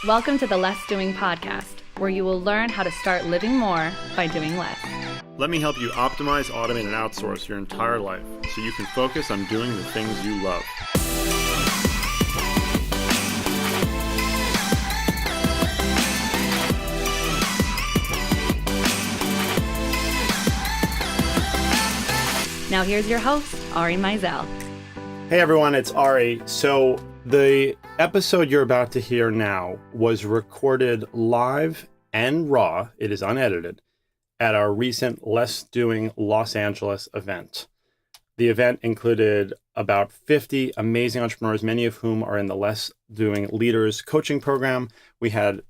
Welcome to the Less Doing podcast, where you will learn how to start living more by doing less. Let me help you optimize, automate, and outsource your entire life so you can focus on doing the things you love. Now here's your host, Ari Meisel. Hey everyone, it's Ari. So the episode you're about to hear now was recorded live and raw, it is unedited, at our recent Less Doing Los Angeles event. The event included about 50 amazing entrepreneurs, many of whom are in the Less Doing Leaders coaching program. We had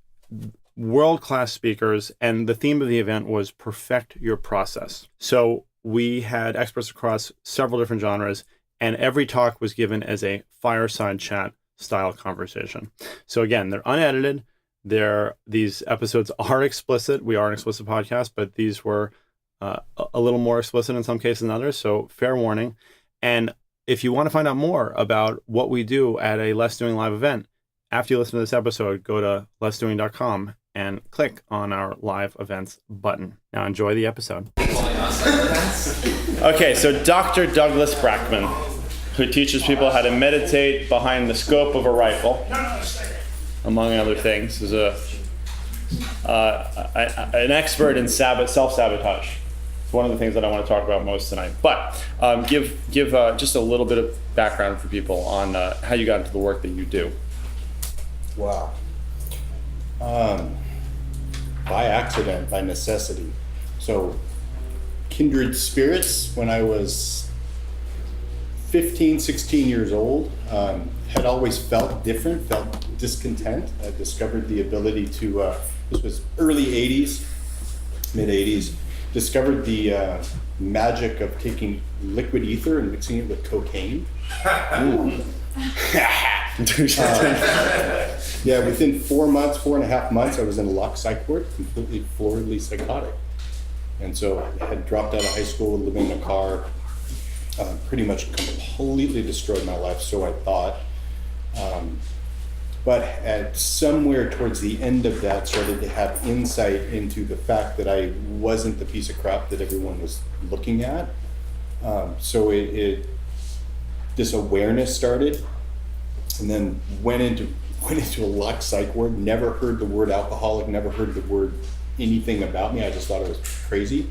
world-class speakers, and the theme of the event was Perfect Your Process. So we had experts across several different genres, and every talk was given as a fireside chat style conversation. So again, they're unedited. These episodes are explicit. We are an explicit podcast, but these were a little more explicit in some cases than others. So fair warning. And if you want to find out more about what we do at a Less Doing live event, after you listen to this episode, go to lessdoing.com and click on our live events button. Now enjoy the episode. Okay, so Dr. Douglas Brackmann, who teaches people how to meditate behind the scope of a rifle, among other things, is an expert in self-sabotage. It's one of the things that I want to talk about most tonight. But give just a little bit of background for people on how you got into the work that you do. Wow. By accident, by necessity. So, kindred spirits, when I was 15, 16 years old, had always felt different, felt discontent. I discovered the ability to, this was early 80s, mid 80s, discovered the magic of taking liquid ether and mixing it with cocaine. Yeah, within 4.5 months, I was in a locked psych ward, completely floridly psychotic. And so I had dropped out of high school, living in a car, pretty much completely destroyed my life, so I thought. But at somewhere towards the end of that, started to have insight into the fact that I wasn't the piece of crap that everyone was looking at. So this awareness started, and then went into a locked psych ward. Never heard the word alcoholic, never heard the word anything about me. I just thought I was crazy.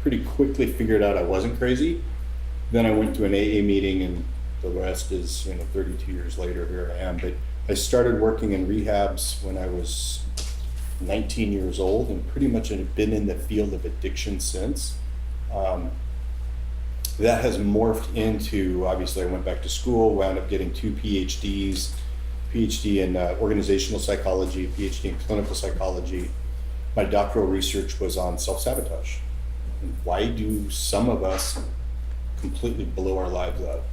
Pretty quickly figured out I wasn't crazy. Then I went to an AA meeting, and the rest is, 32 years later, here I am. But I started working in rehabs when I was 19 years old, and pretty much have been in the field of addiction since. That has morphed into, obviously I went back to school, wound up getting 2 PhDs, PhD in organizational psychology, PhD in clinical psychology. My doctoral research was on self-sabotage. And why do some of us completely blow our lives up?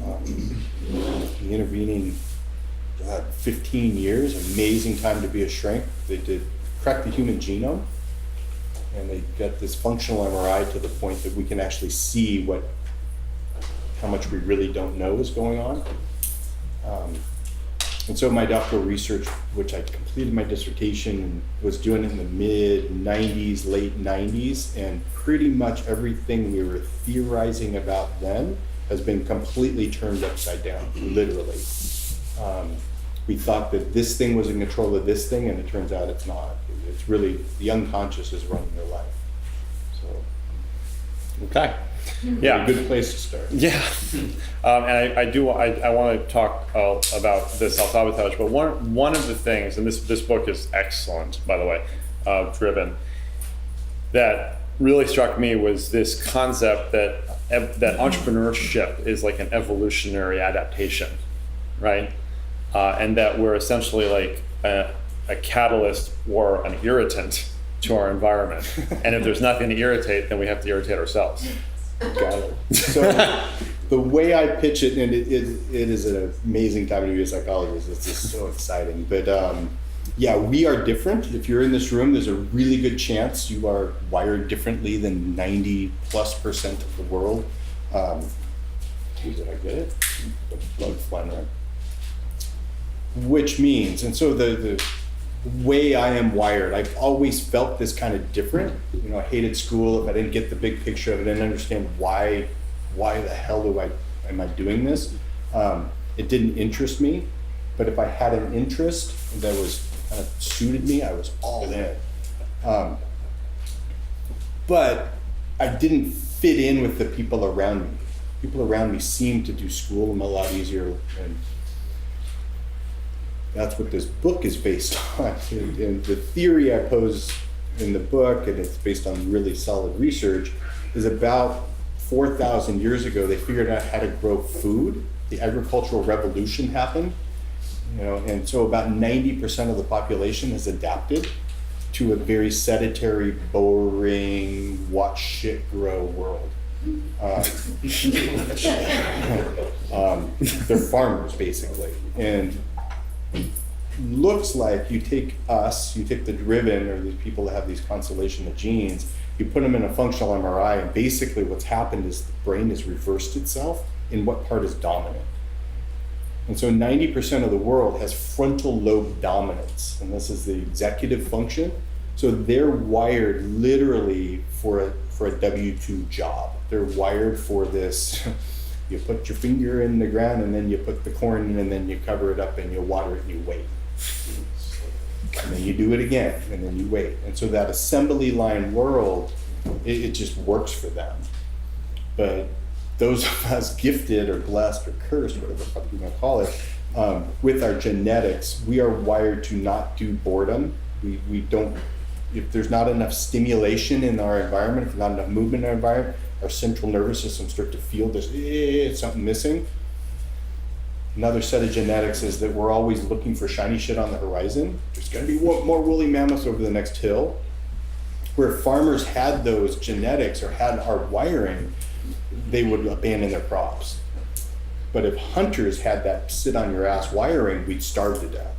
The intervening 15 years, amazing time to be a shrink. They did crack the human genome, and they got this functional MRI to the point that we can actually see how much we really don't know is going on. And so my doctoral research, which I completed my dissertation and was doing in the mid 90s, late 90s, and pretty much everything we were theorizing about then has been completely turned upside down, literally. We thought that this thing was in control of this thing, and it turns out it's not. It's really, the unconscious is running their life. So, okay. Yeah. A good place to start. Yeah. And I want to talk about the self-sabotage, but one of the things, and this book is excellent, by the way, driven, that really struck me was this concept that entrepreneurship is like an evolutionary adaptation, right? And that we're essentially like a catalyst or an irritant to our environment. And if there's nothing to irritate, then we have to irritate ourselves. Got it. So the way I pitch it, and it is an amazing time to be a psychologist. It's just so exciting. But yeah, we are different. If you're in this room, there's a really good chance you are wired differently than 90+% of the world. Did I get it? The bug flying around. which means, and so the way I am wired, I've always felt this kind of different. You know, I hated school. If I didn't get the big picture, if I didn't understand why the hell am I doing this? It didn't interest me. But if I had an interest that was kind of suited me, I was all in. But I didn't fit in with the people around me. People around me seemed to do school a lot easier, and that's what this book is based on. And the theory I pose in the book, and it's based on really solid research, is about 4,000 years ago, they figured out how to grow food. The agricultural revolution happened, you know, and so about 90% of the population has adapted to a very sedentary, boring, watch shit grow world. They're farmers, basically. And looks like you take the driven, or these people that have these constellation of genes, you put them in a functional MRI, and basically what's happened is the brain has reversed itself in what part is dominant. And so 90% of the world has frontal lobe dominance, and this is the executive function. So they're wired literally for a W-2 job. They're wired for this, you put your finger in the ground and then you put the corn in and then you cover it up and you water it and you wait. And then you do it again and then you wait. And so that assembly line world, it just works for them. But those of us gifted or blessed or cursed, whatever the fuck you want to call it, with our genetics, we are wired to not do boredom. We don't, if there's not enough stimulation in our environment, if there's not enough movement in our environment, our central nervous system start to feel this, something missing. Another set of genetics is that we're always looking for shiny shit on the horizon. There's gonna be more woolly mammoths over the next hill. Where farmers had those genetics or had our wiring, they would abandon their crops. But if hunters had that sit on your ass wiring, we'd starve to death.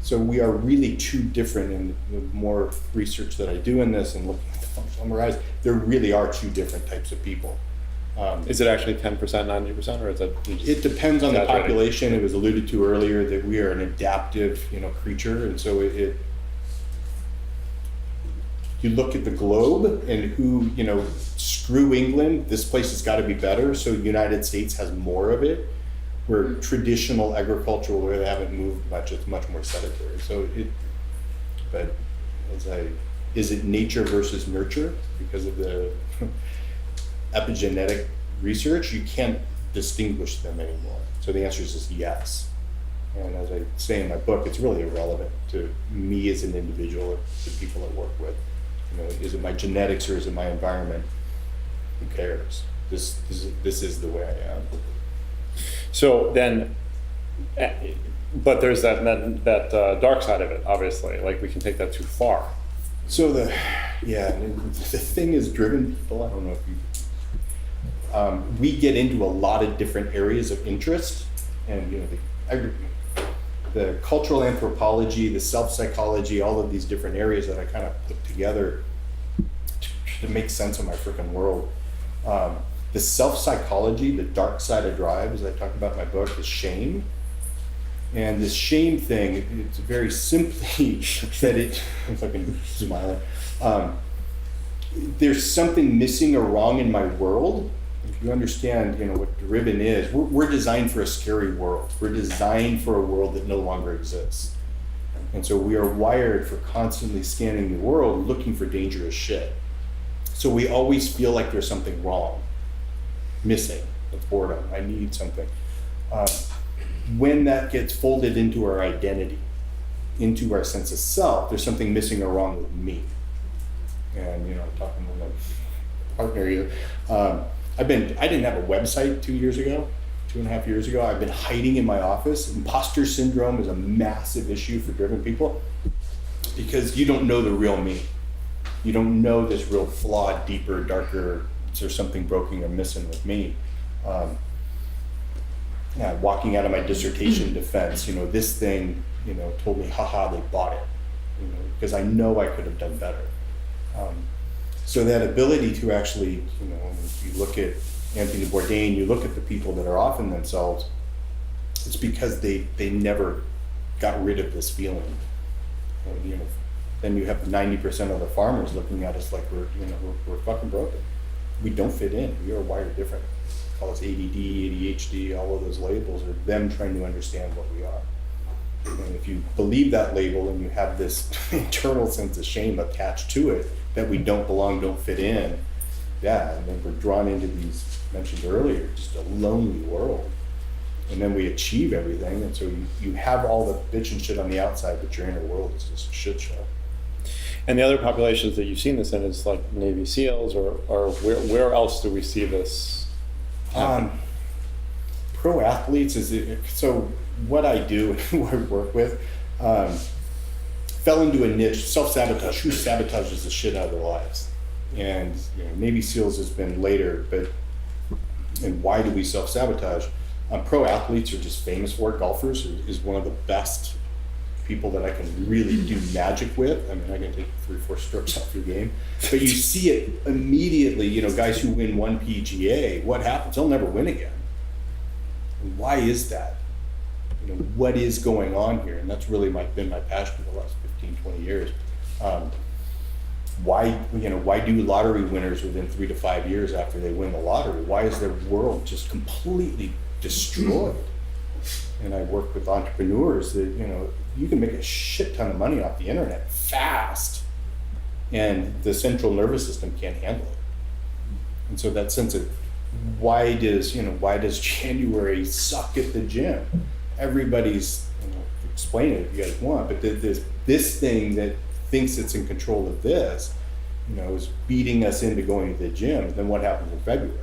So we are really two different, and the more research that I do in this and looking at the functional MRIs, there really are two different types of people. Is it actually 10%, 90%, or is it? It depends on the population. It was alluded to earlier that we are an adaptive, creature, and so it you look at the globe and who, screw England, this place has got to be better. So the United States has more of it. Where traditional agricultural, where they haven't moved much, it's much more sedentary. So is it nature versus nurture? Because of the epigenetic research, you can't distinguish them anymore. So the answer is just yes. And as I say in my book, it's really irrelevant to me as an individual or the people I work with. Is it my genetics or is it my environment? Who cares? This is the way I am. So then, but there's that dark side of it, obviously. Like we can take that too far. So the thing is driven people. I don't know if you. We get into a lot of different areas of interest, and the cultural anthropology, the self-psychology, all of these different areas that I kind of put together to make sense of my freaking world. The self-psychology, the dark side of drive, as I talk about in my book, is shame. And this shame thing, it's very simply that if I can smile, there's something missing or wrong in my world. If you understand, what driven is, we're designed for a scary world. We're designed for a world that no longer exists. And so we are wired for constantly scanning the world, looking for dangerous shit. So we always feel like there's something wrong, missing, it's boredom, I need something. When that gets folded into our identity, into our sense of self, there's something missing or wrong with me. And I'm talking to my partner here. I didn't have a website 2.5 years ago. I've been hiding in my office. Imposter syndrome is a massive issue for driven people because you don't know the real me. You don't know this real flawed, deeper, darker, is there something broken or missing with me? Walking out of my dissertation defense, this thing, told me, haha, they bought it, because I know I could have done better. So that ability to actually, when you look at Anthony Bourdain, you look at the people that are offing themselves, It's because they never got rid of this feeling. You know, then you have 90% of the farmers looking at us like we're fucking broken. We don't fit in. We are wired different. Call us ADD, ADHD, all of those labels are them trying to understand what we are. And if you believe that label and you have this internal sense of shame attached to it, that we don't belong, don't fit in, yeah, and then we're drawn into these, mentioned earlier, just a lonely world. And then we achieve everything, and so you have all the bitch and shit on the outside, but your inner world is just a shit show. And the other populations that you've seen this in is like Navy SEALs, or where else do we see this happen? Pro athletes so what I do, who I work with, fell into a niche, self-sabotage. Who sabotages the shit out of their lives? And Navy SEALs has been later, and why do we self-sabotage? Pro athletes are just famous for it. Golfers is one of the best people that I can really do magic with. I mean, I can take 3-4 strokes off your game, but you see it immediately. Guys who win one PGA, what happens? They'll never win again. And why is that? What is going on here? And that's really been my passion for the last 15, 20 years. Why do lottery winners within 3 to 5 years after they win the lottery? Why is their world just completely destroyed? And I work with entrepreneurs that, you can make a shit ton of money off the internet fast, and the central nervous system can't handle it. And so that sense of why does January suck at the gym? Everybody's, explain it if you guys want, but this thing that thinks it's in control of this, is beating us into going to the gym. Then what happens in February?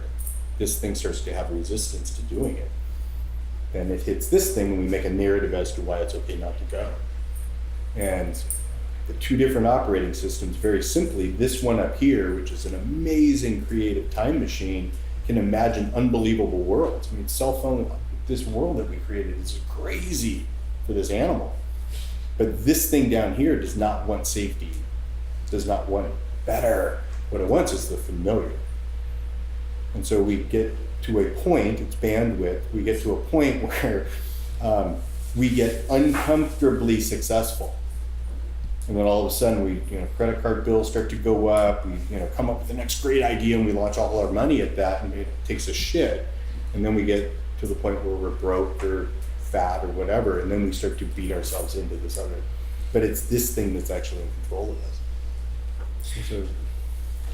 This thing starts to have resistance to doing it. Then it hits this thing, and we make a narrative as to why it's okay not to go. And the two different operating systems, very simply, this one up here, which is an amazing creative time machine, can imagine unbelievable worlds. I mean, cell phone, this world that we created is crazy for this animal. But this thing down here does not want safety, does not want better. What it wants is the familiar. And so we get to a point, it's bandwidth, we get to a point where we get uncomfortably successful. And then all of a sudden credit card bills start to go up, we come up with the next great idea, and we launch all our money at that, and it takes a shit. And then we get to the point where we're broke or fat or whatever, and then we start to beat ourselves into this other. But it's this thing that's actually in control of us.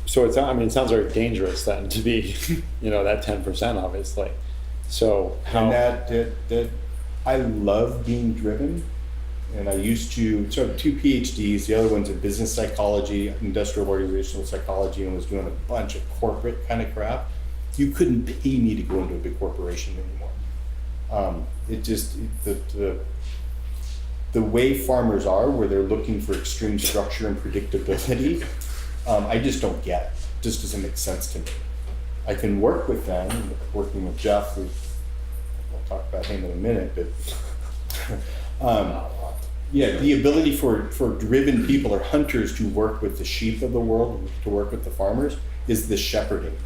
So it sounds very dangerous then to be, that 10% obviously. So how? And that I love being driven, and I used to, so I have 2 PhDs. The other one's in business psychology, industrial organizational psychology, and was doing a bunch of corporate kind of crap. You couldn't pay me to go into a big corporation anymore. The way farmers are, where they're looking for extreme structure and predictability, I just don't get it. It just doesn't make sense to me. I can work with them, working with Jeff, I'll talk about him in a minute, but the ability for driven people or hunters to work with the sheep of the world, to work with the farmers, is the shepherding.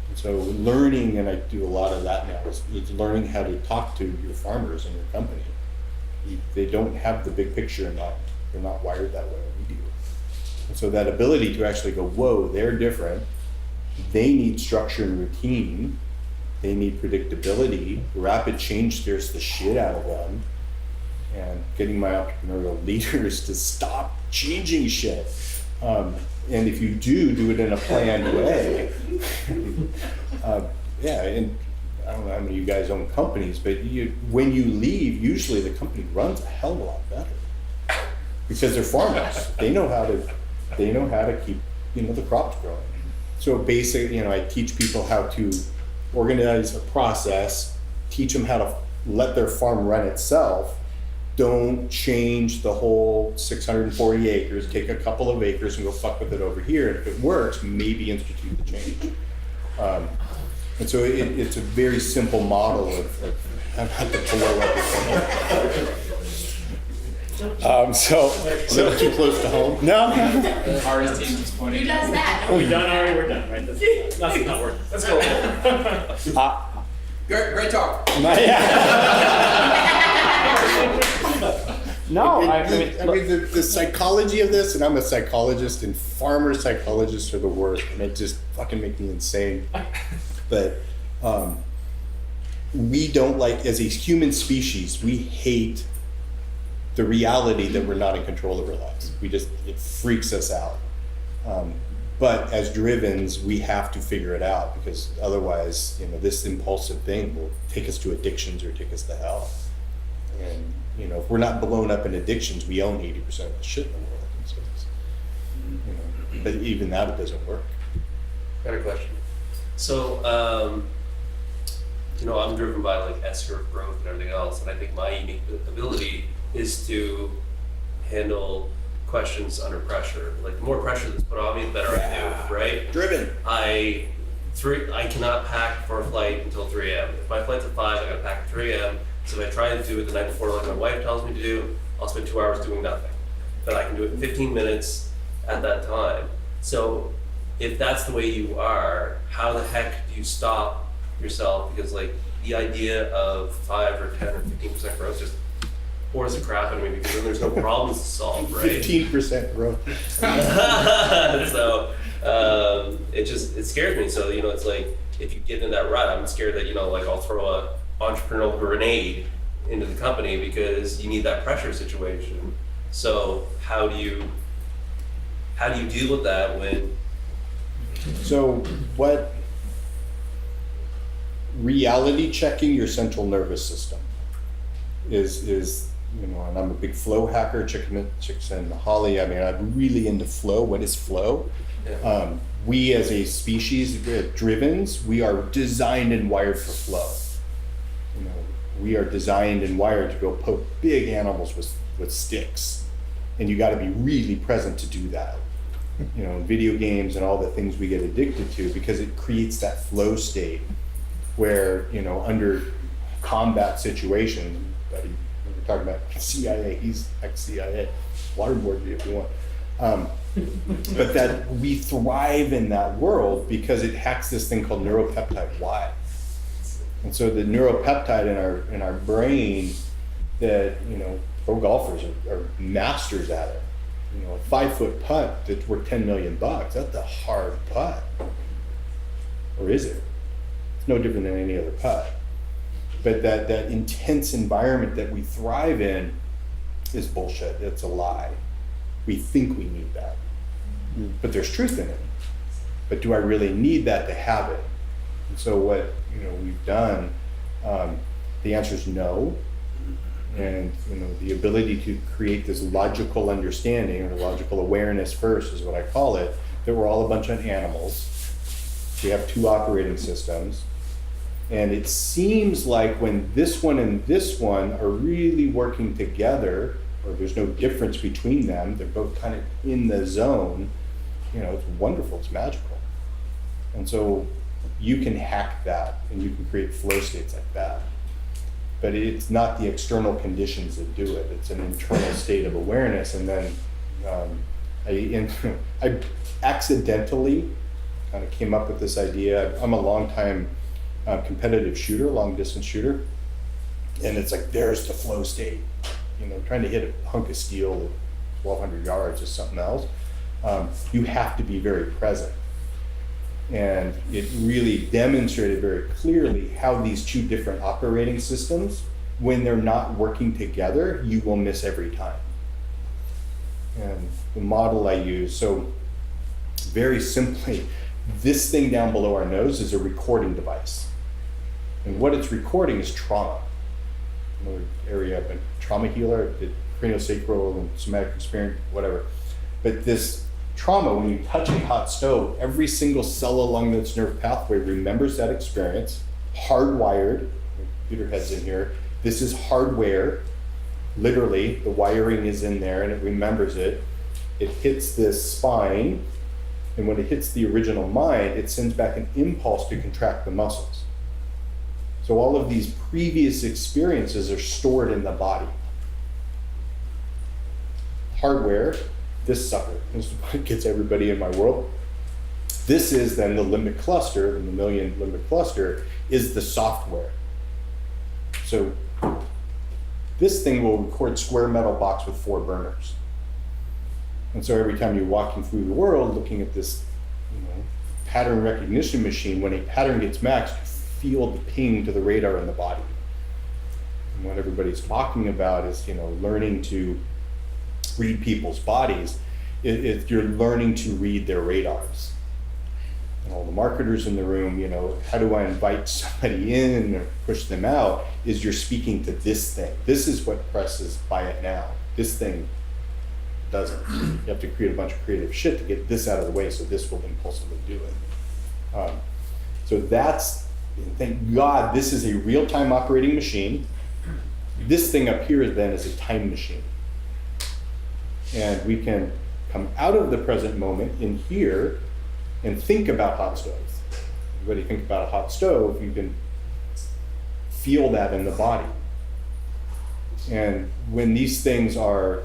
And so learning, and I do a lot of that now, is learning how to talk to your farmers in your company. They don't have the big picture, and they're not wired that way. We do. And so that ability to actually go, whoa, they're different. They need structure and routine. They need predictability. Rapid change scares the shit out of them. And getting my entrepreneurial leaders to stop changing shit. And if you do it in a planned way, and I don't know how many of you guys own companies, but when you leave, usually the company runs a hell of a lot better because they're farmers. They know how to keep the crops growing. So basically, I teach people how to organize a process, teach them how to let their farm run itself. Don't change the whole 640 acres. Take a couple of acres and go fuck with it over here. And if it works, maybe institute the change. And so it's a very simple model of how not to blow up. So too close to home. No. Ari's team is pointing. Who does that? Oh, we done, Ari? We're done, right? That's not working. Let's go. Great talk. No, the psychology of this, and I'm a psychologist, and farmer psychologists are the worst, and it just fucking make me insane. But we don't like, as a human species, we hate the reality that we're not in control of our lives. It freaks us out. But as drivens, we have to figure it out, because otherwise, this impulsive thing will take us to addictions or take us to hell. And if we're not blown up in addictions, we own 80% of the shit in the world. And so but even that, it doesn't work. Got a question. So, I'm driven by like S-curve growth and everything else, and I think my unique ability is to handle questions under pressure. Like the more pressure that's put on me, the better I do, right? Driven. I cannot pack for a flight until 3 a.m. If my flight's at 5, I gotta pack at 3 a.m. So if I try to do it the night before, like my wife tells me to do, I'll spend 2 hours doing nothing. But I can do it in 15 minutes at that time. So if that's the way you are, how the heck do you stop yourself? Because like the idea of 5 or 10 or 15% growth just pours the crap out of me, because then there's no problems to solve, right? 15% growth. So it scares me. So it's like if you get in that rut, I'm scared that like I'll throw a entrepreneurial grenade into the company because you need that pressure situation. So how do you deal with that when? So what reality checking your central nervous system is and I'm a big flow hacker, Chicks and Holly. I mean, I'm really into flow. What is flow? Yeah. We as a species, drivens, we are designed and wired for flow. We are designed and wired to go poke big animals with sticks, and you got to be really present to do that. Video games and all the things we get addicted to, because it creates that flow state where under combat situations, buddy, we're talking about CIA, he's ex-CIA, waterboard you if you want. But that we thrive in that world because it hacks this thing called neuropeptide Y. And so the neuropeptide in our brain that, pro golfers are masters at it. A 5-foot putt that's worth $10 million, that's a hard putt. Or is it? It's no different than any other putt. But that intense environment that we thrive in is bullshit. It's a lie. We think we need that. But there's truth in it. But do I really need that to have it? And so what we've done, the answer is no. And the ability to create this logical understanding, or logical awareness first is what I call it, that we're all a bunch of animals. We have 2 operating systems. And it seems like when this one and this one are really working together, or there's no difference between them, they're both kind of in the zone, it's wonderful, it's magical. And so you can hack that, and you can create flow states like that. But it's not the external conditions that do it. It's an internal state of awareness. And then I accidentally kind of came up with this idea. I'm a long-time competitive shooter, long-distance shooter. And it's like, there's the flow state. Trying to hit a hunk of steel at 1,200 yards is something else. You have to be very present. And it really demonstrated very clearly how these 2 different operating systems, when they're not working together, you will miss every time. And the model I use, so very simply, this thing down below our nose is a recording device. And what it's recording is trauma. Another area, I've been a trauma healer, did craniosacral and somatic experience, whatever. But this trauma, when you touch a hot stove, every single cell along this nerve pathway remembers that experience, hardwired. Computer heads in here. This is hardware. Literally, the wiring is in there and it remembers it. It hits this spine, and when it hits the original mind, it sends back an impulse to contract the muscles. So all of these previous experiences are stored in the body. Hardware, this sucker, this is what gets everybody in my world. This is then the limbic cluster, the mammalian limbic cluster, is the software. So this thing will record square metal box with 4 burners. And so every time you're walking through the world looking at this, pattern recognition machine, when a pattern gets maxed, you feel the ping to the radar in the body. And what everybody's talking about is, learning to read people's bodies. You're learning to read their radars. And all the marketers in the room, how do I invite somebody in or push them out, is you're speaking to this thing. This is what presses buy it now. This thing doesn't. You have to create a bunch of creative shit to get this out of the way so this will impulsively do it. So that's, thank God, this is a real-time operating machine. This thing up here then is a time machine. And we can come out of the present moment in here and think about hot stoves. Everybody think about a hot stove, you can feel that in the body. And when these things are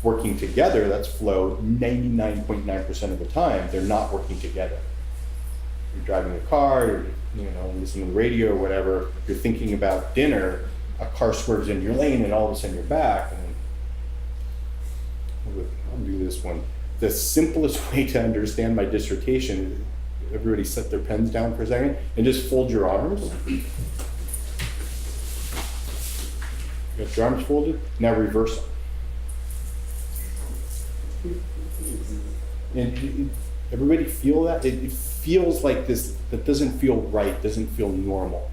working together, that's flow 99.9% of the time, they're not working together. You're driving a car, or listening to the radio or whatever, you're thinking about dinner, a car swerves in your lane and all of a sudden you're back. And I'll do this one. The simplest way to understand my dissertation, everybody set their pens down for a second and just fold your arms. You got your arms folded, now reverse them. And everybody feel that? It feels like this, that doesn't feel right, doesn't feel normal.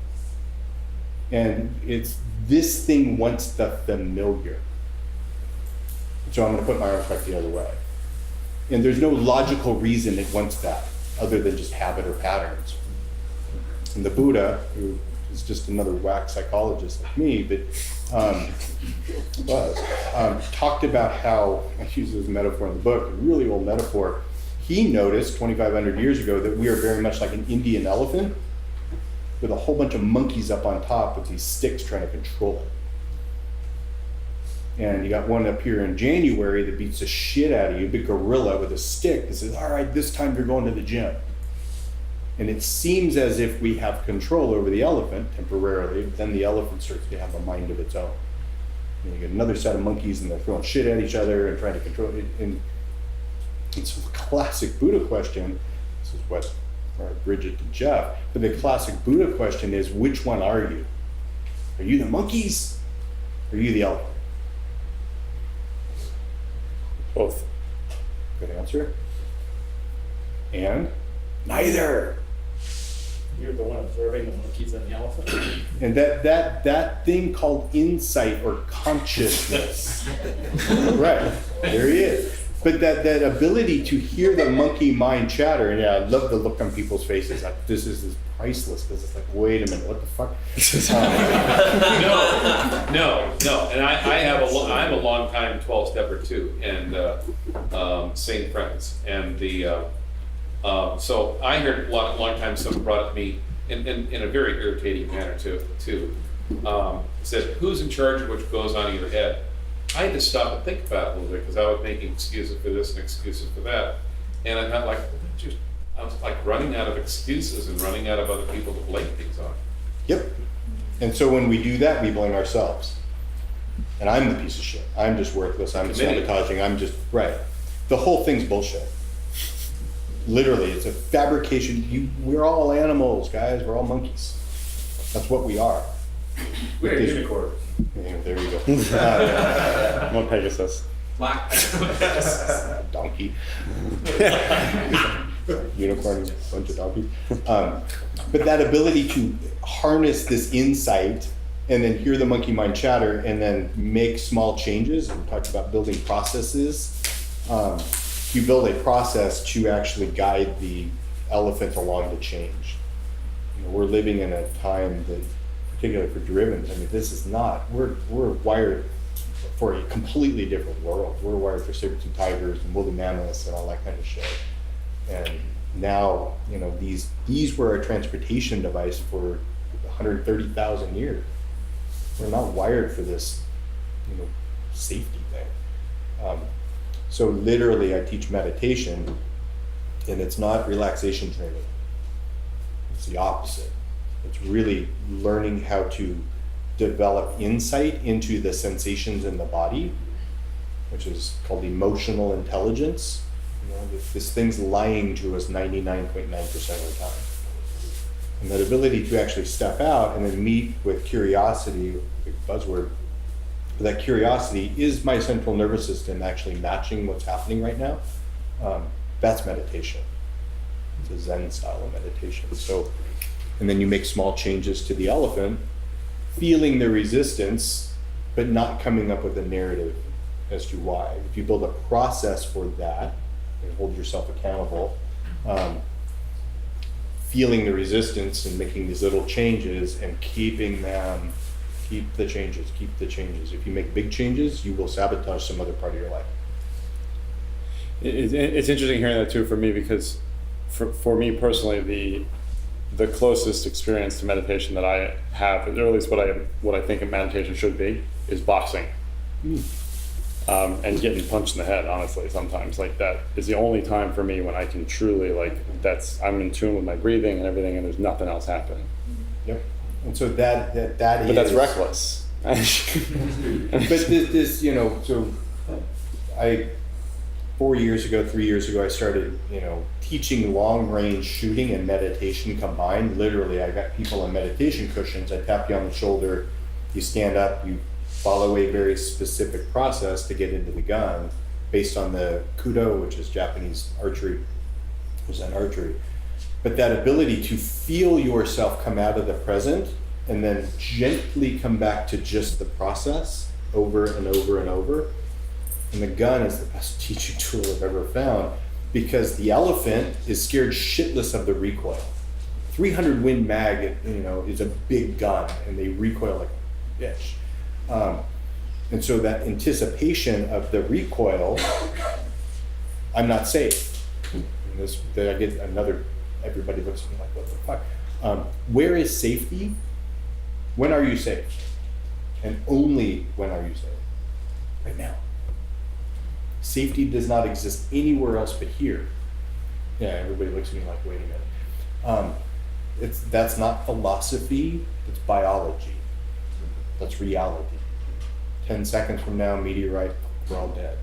And it's, this thing wants the familiar. So I'm gonna put my arms back the other way. And there's no logical reason it wants that, other than just habit or patterns. And the Buddha, who is just another whack psychologist like me, but talked about how, I use this metaphor in the book, a really old metaphor. He noticed 2,500 years ago that we are very much like an Indian elephant with a whole bunch of monkeys up on top with these sticks trying to control it. And you got one up here in January that beats the shit out of you, big gorilla with a stick that says, all right, this time you're going to the gym. And it seems as if we have control over the elephant temporarily, but then the elephant starts to have a mind of its own. And you get another set of monkeys and they're throwing shit at each other and trying to control it. And it's a classic Buddha question. This is what Bridget to Jeff. But the classic Buddha question is, which one are you? Are you the monkeys? Or are you the elephant? Both. Good answer. And neither. You're the one observing the monkeys and the elephant. And that thing called insight or consciousness. Right, there he is. But that ability to hear the monkey mind chatter, and yeah, I love the look on people's faces. Like, this is priceless, because it's like, wait a minute, what the fuck? No. And I'm a long time 12-stepper too, and same friends. And so I heard a long time someone brought up to me in a very irritating manner too. Said, who's in charge of what goes on in your head? I had to stop and think about it a little bit, because I was making excuses for this and excuses for that. And I felt like, I was like running out of excuses and running out of other people to blame things on. Yep. And so when we do that, we blame ourselves. And I'm the piece of shit. I'm just worthless. I'm sabotaging. I'm just, right. The whole thing's bullshit. Literally, it's a fabrication. We're all animals, guys. We're all monkeys. That's what we are. We're unicorns. Yeah, there you go. I'm on Pegasus. Black. Donkey. Unicorn, bunch of donkeys. But that ability to harness this insight and then hear the monkey mind chatter and then make small changes, and we talked about building processes. You build a process to actually guide the elephant along the change. We're living in a time that, particularly for derivatives, I mean, this is not, we're wired for a completely different world. We're wired for saber-tooth tigers and woolly mammoths and all that kind of shit. And now, these were our transportation device for 130,000 years. We're not wired for this, safety thing. So literally, I teach meditation And it's not relaxation training. It's the opposite. It's really learning how to develop insight into the sensations in the body, which is called emotional intelligence. You know, this thing's lying to us 99.9% of the time. And that ability to actually step out and then meet with curiosity, big buzzword, that curiosity, is my central nervous system actually matching what's happening right now? That's meditation. It's a Zen style of meditation. So, and then you make small changes to the elephant, feeling the resistance, but not coming up with a narrative as to why. If you build a process for that and hold yourself accountable, feeling the resistance and making these little changes and keeping them, keep the changes. If you make big changes, you will sabotage some other part of your life. It's interesting hearing that too for me, because for me personally, the closest experience to meditation that I have, or at least what I think a meditation should be, is boxing. And getting punched in the head, honestly, sometimes. Like, that is the only time for me when I can truly, like, I'm in tune with my breathing and everything, and there's nothing else happening. Yep. And so that But that's reckless. But this, you know, so 3 years ago, I started, you know, teaching long range shooting and meditation combined. Literally, I got people on meditation cushions. I tap you on the shoulder, you stand up, you follow a very specific process to get into the gun based on the kudo, which is Japanese archery, Zen archery. But that ability to feel yourself come out of the present and then gently come back to just the process over and over and over. And the gun is the best teaching tool I've ever found, because the elephant is scared shitless of the recoil. 300 Win Mag, you know, is a big gun, and they recoil like a bitch. And so that anticipation of the recoil, I'm not safe. And I get another, everybody looks at me like, what the fuck? Where is safety? When are you safe? And only when are you safe? Right now. Safety does not exist anywhere else but here. Yeah, everybody looks at me like, wait a minute. That's not philosophy, it's biology. That's reality. 10 seconds from now, meteorite, we're all dead.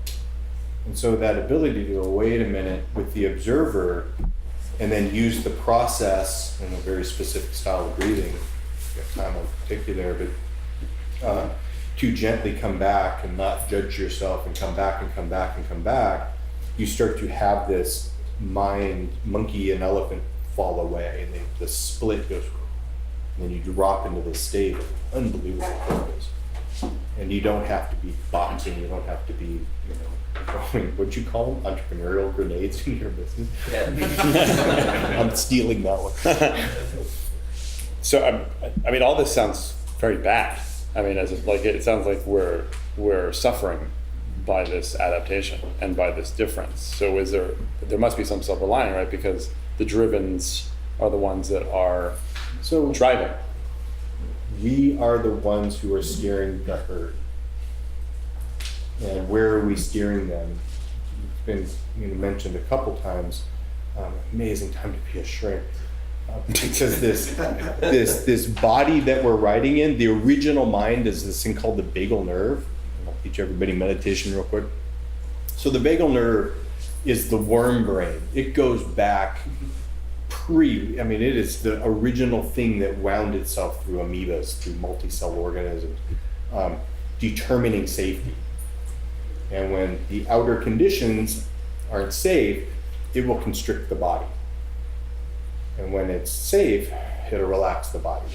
And so that ability to go, wait a minute, with the observer, and then use the process in a very specific style of breathing, if time will take you there, but to gently come back and not judge yourself and come back and come back and come back, you start to have this mind, monkey and elephant fall away, and the split goes, and then you drop into this state of unbelievable focus. And you don't have to be boxing, you don't have to be, you know, throwing, what'd you call them, entrepreneurial grenades in your business? Yeah. I'm stealing that one. So, I mean, all this sounds very bad. I mean, it sounds like we're suffering by this adaptation and by this difference. So there must be some silver lining, right? Because the drivens are the ones that are driving. We are the ones who are steering the herd. And where are we steering them? It's been mentioned a couple times. Amazing time to be a shrink. Because this body that we're riding in, the original mind is this thing called the vagal nerve. I'll teach everybody meditation real quick. So the vagal nerve is the worm brain. It goes back it is the original thing that wound itself through amoebas, through multi-cell organisms, determining safety. And when the outer conditions aren't safe, it will constrict the body. And when it's safe, it'll relax the body.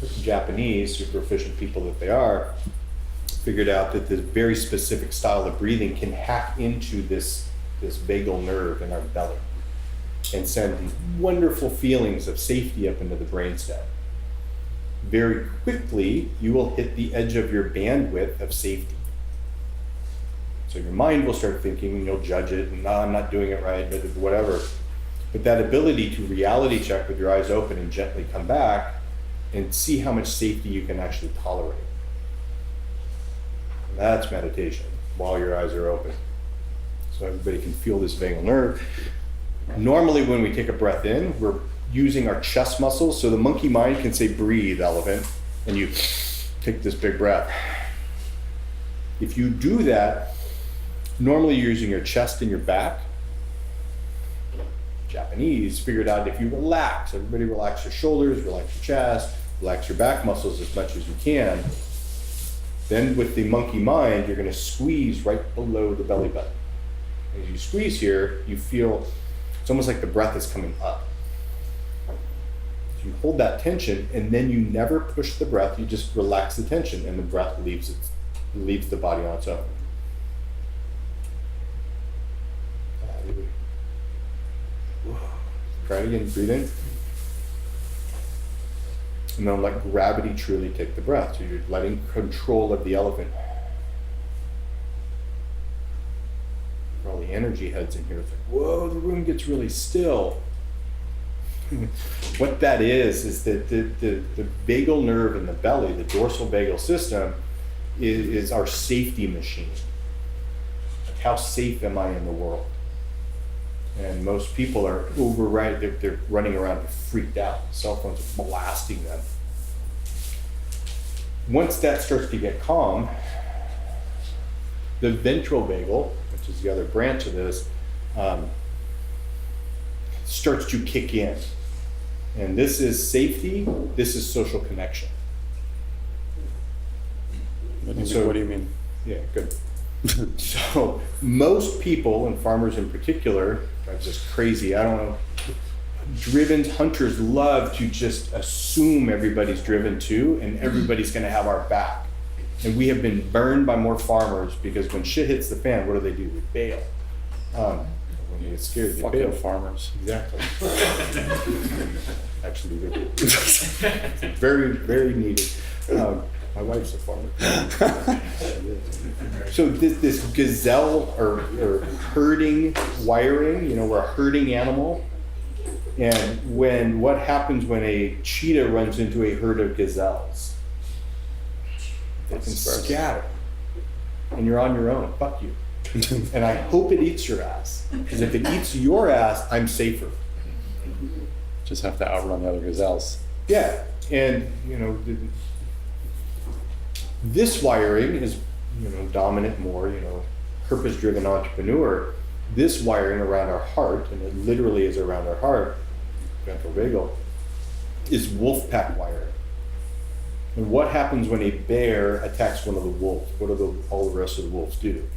The Japanese, super efficient people that they are, figured out that this very specific style of breathing can hack into this vagal nerve in our belly and send these wonderful feelings of safety up into the brainstem. Very quickly, you will hit the edge of your bandwidth of safety. So your mind will start thinking, and you'll judge it, and no, I'm not doing it right, but whatever. But that ability to reality check with your eyes open and gently come back and see how much safety you can actually tolerate. And that's meditation while your eyes are open. so everybody can feel this vagal nerve. Normally when we take a breath in, we're using our chest muscles. So the monkey mind can say, breathe, elephant, and you take this big breath. If you do that, normally you're using your chest and your back. Japanese figured out if you relax, everybody relax your shoulders, relax your chest, relax your back muscles as much as you can. Then with the monkey mind, you're going to squeeze right below the belly button. As you squeeze here, you feel it's almost like the breath is coming up. So you hold that tension, and then you never push the breath. You just relax the tension, and the breath leaves the body on its own. Try it again. Breathe in. And then let gravity truly take the breath. So you're letting control of the elephant. For all the energy heads in here, it's like, whoa, the room gets really still. What that is that the vagal nerve in the belly, the dorsal vagal system, is our safety machine. Like, how safe am I in the world? And most people are they're running around freaked out. Cell phones are blasting them. Once that starts to get calm, the ventral vagal, which is the other branch of this, starts to kick in. And this is safety, this is social connection. What do you mean? Yeah, good. So most people, and farmers in particular, are just crazy. I don't know. Driven hunters love to just assume everybody's driven too, and everybody's going to have our back. And we have been burned by more farmers because when shit hits the fan, what do? They bail. When you get scared, they bail. Farmers. Exactly. Actually, they're very, very needed. My wife's a farmer. So this gazelle or herding wiring, we're a herding animal. And what happens when a cheetah runs into a herd of gazelles? They can scatter. And you're on your own. Fuck you. And I hope it eats your ass. Because if it eats your ass, I'm safer. Just have to outrun the other gazelles. Yeah. And, this wiring is, dominant more, purpose-driven entrepreneur. This wiring around our heart, and it literally is around our heart, ventral vagal, is wolf pack wiring. And what happens when a bear attacks one of the wolves? What do all the rest of the wolves do?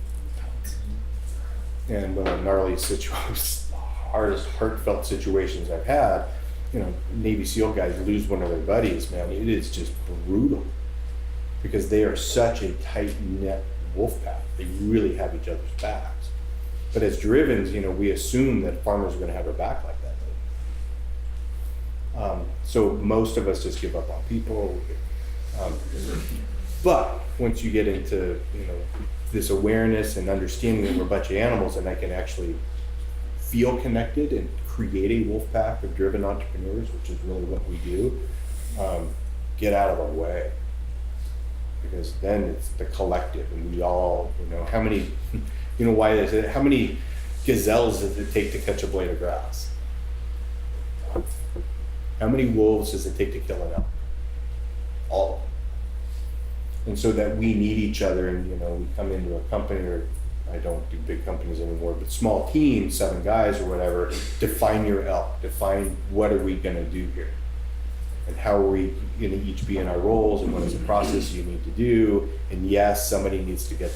And one of the gnarly situations, hardest heartfelt situations I've had, Navy SEAL guys lose one of their buddies, man, it is just brutal. Because they are such a tight-knit wolf pack. They really have each other's backs. But as drivens, we assume that farmers are going to have our back like that. So most of us just give up on people. But once you get into, this awareness and understanding that we're a bunch of animals and I can actually feel connected and create a wolf pack of driven entrepreneurs, which is really what we do, get out of our way. Because then it's the collective, and we all, how many, why is it? How many gazelles does it take to catch a blade of grass? How many wolves does it take to kill an elk? All of them. And so that we need each other, and we come into a company, or I don't do big companies anymore, but small teams, 7 guys or whatever, define your elk, define what are we going to do here. And how are we going to each be in our roles, and what is the process you need to do? And yes, somebody needs to get,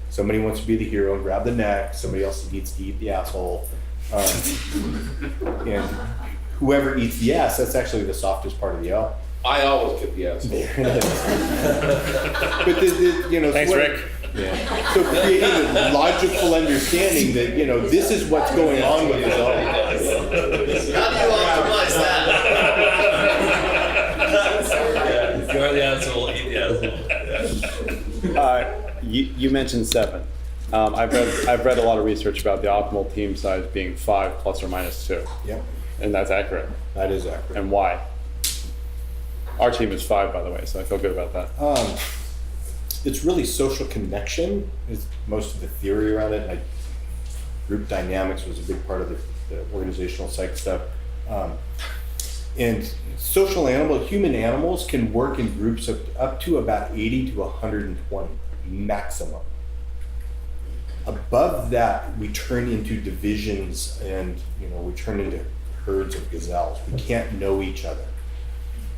somebody wants to be the hero and grab the neck. Somebody else needs to eat the asshole. And whoever eats the ass, that's actually the softest part of the elk. I always get the asshole. But Thanks, Rick. Yeah. So creating a logical understanding that, this is what's going on with this elk. How do you optimize that? You're the asshole, eat the asshole. You mentioned 7. I've read a lot of research about the optimal team size being 5 plus or minus 2. Yep. And that's accurate. That is accurate. And why? Our team is 5, by the way, so I feel good about that. It's really social connection is most of the theory around it. And Group dynamics was a big part of the organizational psych stuff. And human animals can work in groups of up to about 80 to 120 maximum. Above that, we turn into divisions, and we turn into herds of gazelles. We can't know each other.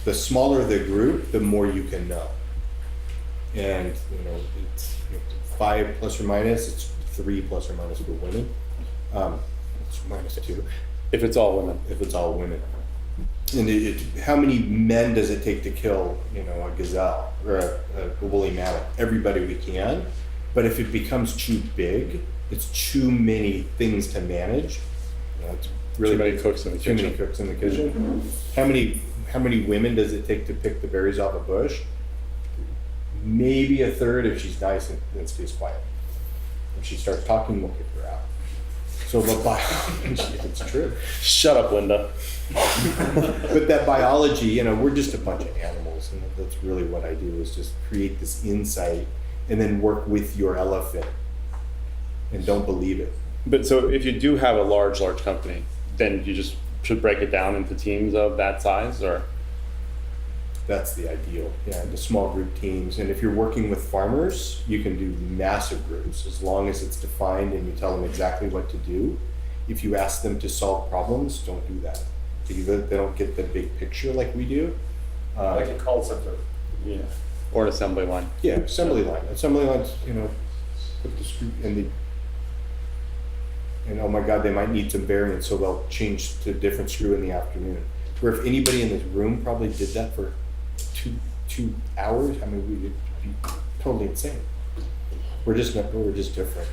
The smaller the group, the more you can know. And it's 5 plus or minus. It's 3 plus or minus for women. It's -2 If it's all women. if it's all women. And how many men does it take to kill, a gazelle or a woolly mammoth? Everybody we can. But if it becomes too big, it's too many things to manage. It's really Too many cooks in the too many kitchen. cooks in the kitchen. How many women does it take to pick the berries off a bush? Maybe a third if she's nice and stays quiet. If she starts talking, we'll kick her out. So it's true. Shut up, Linda. But that biology, we're just a bunch of animals, and that's really what I do, is just create this insight and then work with your elephant and don't believe it. But so if you do have a large company, then you just should break it down into teams of that size, or? That's the ideal. Yeah, the small group teams. And if you're working with farmers, you can do massive groups as long as it's defined and you tell them exactly what to do. If you ask them to solve problems, don't do that. They don't get the big picture like we do. Like a call center. Yeah. Or an assembly line. Yeah, assembly line. Assembly lines, put the screw in and oh my God, they might need some variance, so they'll change to a different screw in the afternoon. Where if anybody in this room probably did that for two hours, we would be totally insane. We're just different.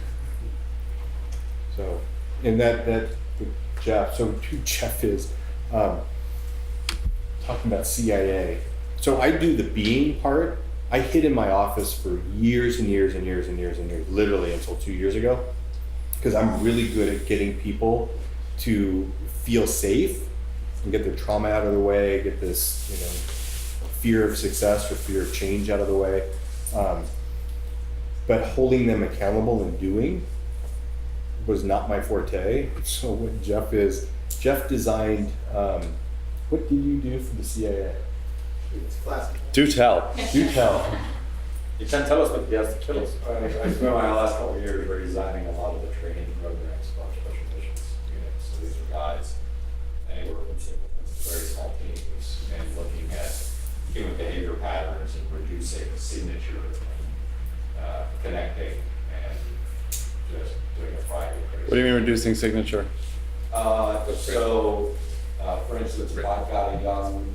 So, and that Jeff. So who Jeff is talking about CIA. So I do the being part. I hid in my office for years and years and years and years and years, literally until 2 years ago, because I'm really good at getting people to feel safe and get their trauma out of the way, get this, fear of success or fear of change out of the way. But holding them accountable and doing was not my forte. So what Jeff designed, what did you do for the CIA? It's classic. Do tell. Do tell. You can't tell us what you have to kill us. I spent my last couple of years redesigning a lot of the training programs for special missions units. So these are guys anywhere from simpletons to very small teams, and looking at human behavior patterns and reducing signature, connecting, and just doing a Friday. What do you mean reducing signature? For instance, if I've got a young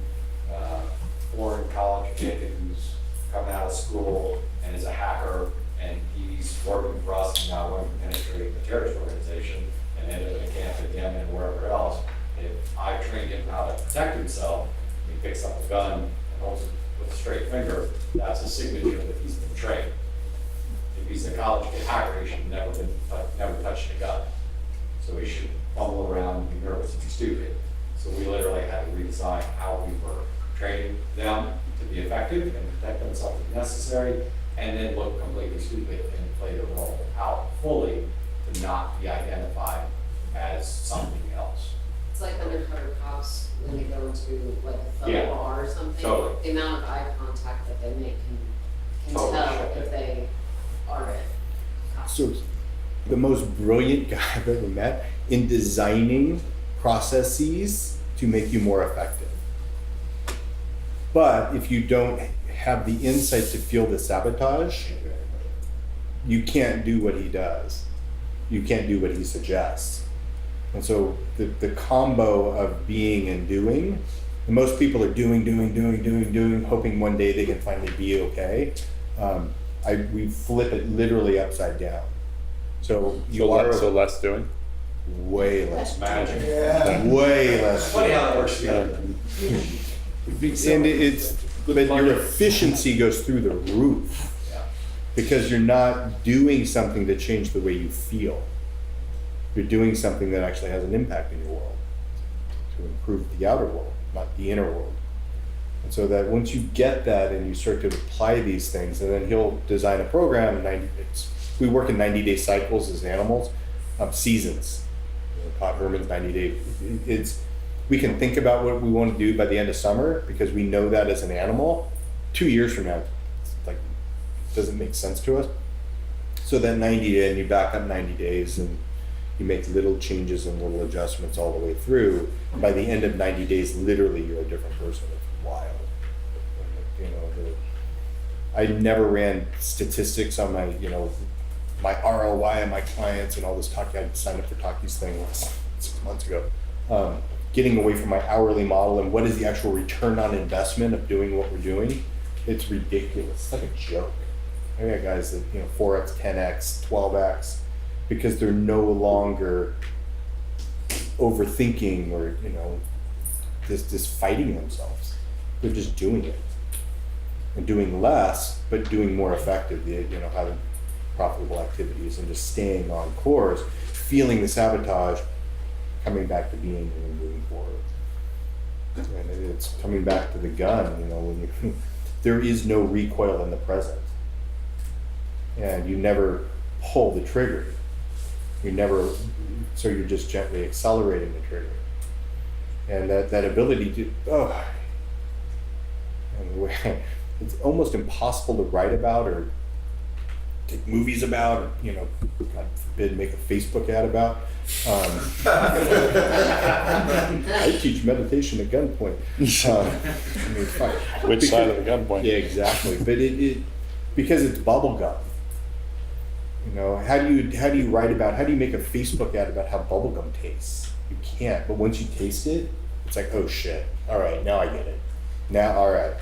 foreign college kid who's coming out of school and is a hacker, and he's working for us and now going to penetrate a terrorist organization and end up in a camp in Yemen and wherever else, if I trained him how to protect himself, he picks up a gun and holds it with a straight finger, that's a signature that he's been trained. If he's a college kid hacker, he should have never touched a gun. So he should fumble around and be nervous and stupid. So we literally had to redesign how we were training them to be effective and protect themselves if necessary, and then look completely stupid and play the role out fully to not be identified as something else. It's like undercover cops when they go into like a photo Yeah. bar or something. Totally. The amount of eye contact that they make can Totally tell shift if it. they are it. So the most brilliant guy I've ever met in designing processes to make you more effective. But if you don't have the insight to feel the sabotage, you can't do what he does. You can't do what he suggests. And so the combo of being and doing, and most people are doing, hoping one day they can finally be okay. We flip it literally upside down. So So less doing? way less, Magic. way less. Funny how that works together. And but your efficiency goes through the roof Yeah. because you're not doing something to change the way you feel. You're doing something that actually has an impact in your world to improve the outer world, not the inner world. And so that once you get that and you start to apply these things, and then he'll design a program. We work in 90-day cycles as animals. seasons. Todd Herman's 90-day. We can think about what we want to do by the end of summer because we know that as an animal. 2 years from now, it's like, doesn't make sense to us. So that 90 day, and you back up 90 days and you make little changes and little adjustments all the way through. And by the end of 90 days, literally you're a different person. It's wild. I never ran statistics on my, my ROI on my clients and all this talk. I signed up for Taki's thing 6 months ago. Getting away from my hourly model and what is the actual return on investment of doing what we're doing, it's ridiculous. It's like a joke. I got guys that, 4x, 10x, 12x, because they're no longer overthinking or, this fighting themselves. They're just doing it. And doing less, but doing more effectively, having profitable activities and just staying on course, feeling the sabotage, coming back to being and moving forward. And it's coming back to the gun, when there is no recoil in the present. And you never pull the trigger. So you're just gently accelerating the trigger. And that ability to, it's almost impossible to write about or take movies about, or, God forbid, make a Facebook ad about. I teach meditation at gunpoint. Which side of the gunpoint? Yeah, exactly. But it because it's bubblegum. How do you write about, how do you make a Facebook ad about how bubblegum tastes? You can't. But once you taste it, it's like, oh shit. All right, now I get it. Now, all right.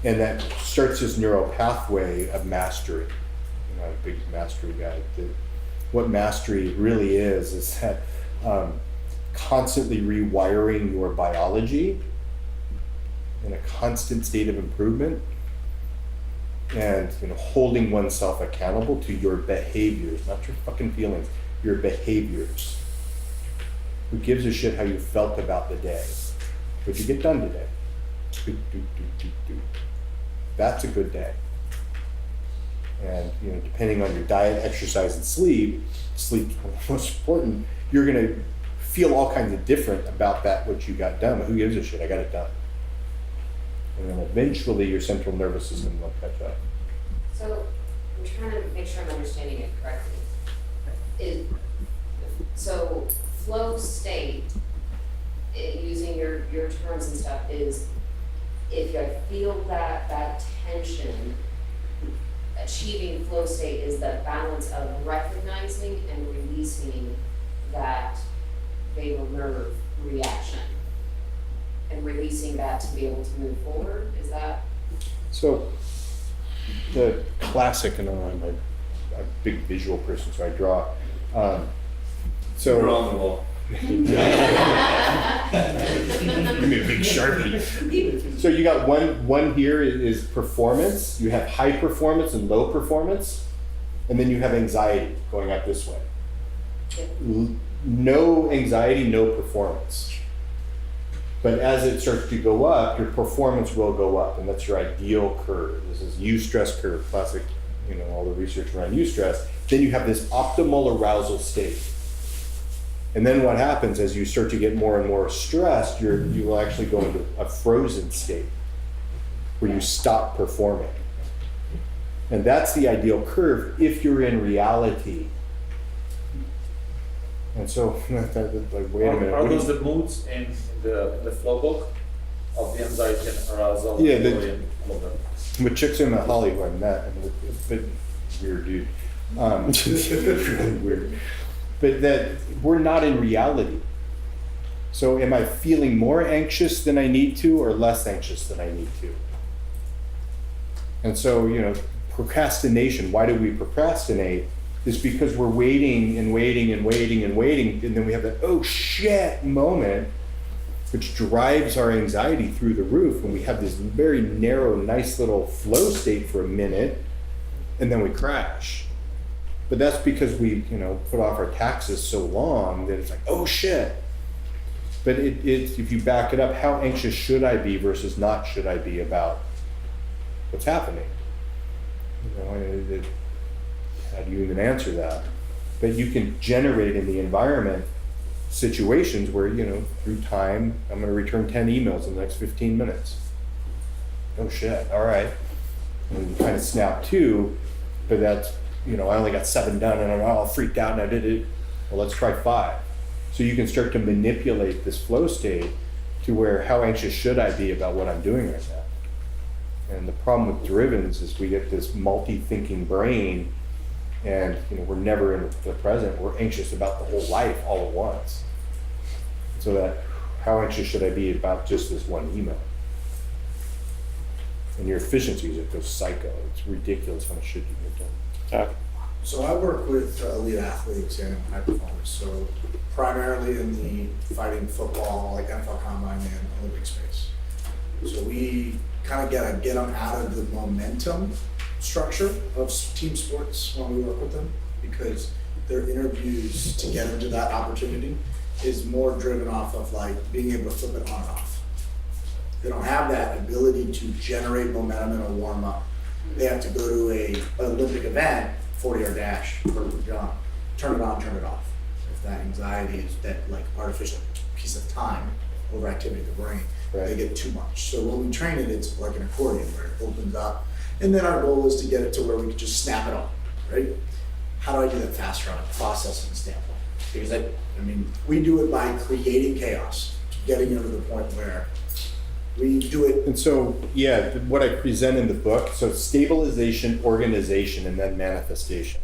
And that starts this neural pathway of mastery. I'm a big mastery guy. What mastery really is that constantly rewiring your biology in a constant state of improvement and holding oneself accountable to your behaviors, not your fucking feelings, your behaviors. Who gives a shit how you felt about the day? What'd you get done today? That's a good day. And depending on your diet, exercise, and sleep's one of the most important. You're gonna feel all kinds of different about that what you got done. But who gives a shit? I got it done. And then eventually your central nervous system will catch up. So I'm trying to make sure I'm understanding it correctly. So flow state, using your terms and stuff, is if I feel that tension, achieving flow state is the balance of recognizing and releasing that vagal nerve reaction and releasing that to be able to move forward. Is that? So the classic, and I'm a big visual person, so I draw. So You're on the wall. Give me a big Sharpie. So you got one here is performance. You have high performance and low performance, and then you have anxiety going out this way. No anxiety, no performance. But as it starts to go up, your performance will go up, and that's your ideal curve. This is eustress curve, classic, all the research around eustress. Then you have this optimal arousal state. And then what happens as you start to get more and more stressed, you will actually go into a frozen state where you stop performing. And that's the ideal curve if you're in reality. And so, like, wait a minute. Are those the moods in the flow book of the anxiety and arousal? Yeah, and all of that? With chicks in the Hollywood, I met, and it's a bit weird, dude. Really weird. But that we're not in reality. So am I feeling more anxious than I need to or less anxious than I need to? And so, procrastination, why do we procrastinate? Is because we're waiting and waiting and waiting and waiting, and then we have that oh shit moment, which drives our anxiety through the roof, and we have this very narrow, nice little flow state for a minute, and then we crash. But that's because we, put off our taxes so long that it's like, oh shit. But it's if you back it up, how anxious should I be versus not should I be about what's happening? How do you even answer that? But you can generate in the environment situations where, through time, I'm going to return 10 emails in the next 15 minutes. Oh shit, all right. And you kind of snap to, but that's, I only got 7 done and I'm all freaked out and I did it. Well, let's try 5. So you can start to manipulate this flow state to where, how anxious should I be about what I'm doing right now? And the problem with drivens is we get this multi-thinking brain, and we're never in the present. We're anxious about the whole life all at once. So that, how anxious should I be about just this one email? And your efficiencies, it goes psycho. It's ridiculous how much shit you get done. So I work with elite athletes and high performers, so primarily in the fighting football, like NFL Combine and Olympic space. So we kind of get them out of the momentum structure of team sports when we work with them, because their interviews to get into that opportunity is more driven off of like being able to flip it on and off. They don't have that ability to generate momentum in a warm up. They have to go to an Olympic event, 40-yard dash, turn it on, turn it off. If that anxiety is that like artificial piece of time over activity of the brain, right, they get too much. So when we train it, it's like an accordion where it opens up. And then our goal is to get it to where we can just snap it on, right? How do I do that faster on a processing standpoint? Because we do it by creating chaos, getting into the point where we do it. And so, what I present in the book, so stabilization, organization, and then manifestation.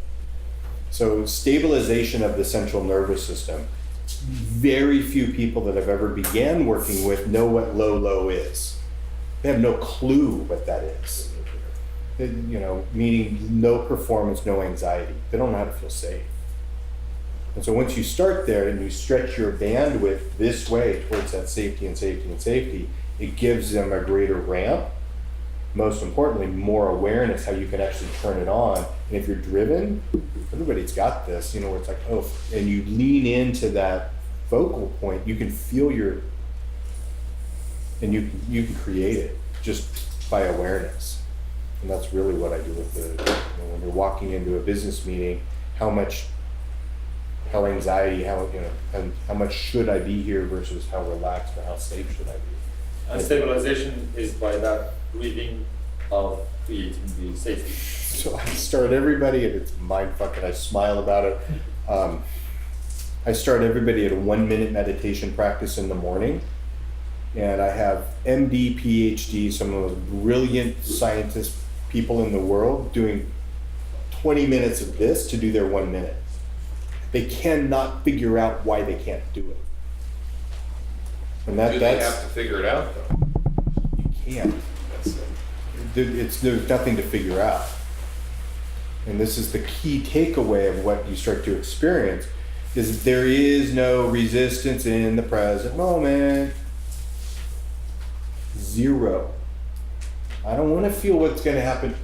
So stabilization of the central nervous system. Very few people that I've ever began working with know what low is. They have no clue what that is. Meaning no performance, no anxiety. They don't know how to feel safe. And so once you start there and you stretch your bandwidth this way towards that safety, it gives them a greater ramp. Most importantly, more awareness, how you can actually turn it on. And if you're driven, everybody's got this, where it's like, oh, and you lean into that focal point, you can feel and you can create it just by awareness. And that's really what I do with when you're walking into a business meeting, how anxiety, how much should I be here versus how relaxed or how safe should I be? And stabilization is by that breathing of creating the safety. So I start everybody, and it's mind fucking, I smile about it. I start everybody at a 1-minute meditation practice in the morning. And I have MD, PhD, some of the most brilliant scientists, people in the world doing 20 minutes of this to do their 1 minute. They cannot figure out why they can't do it. And Do they have to figure it out though? You can't. There's nothing to figure out. And this is the key takeaway of what you start to experience, is that there is no resistance in the present moment. 0. I don't want to feel what's going to happen.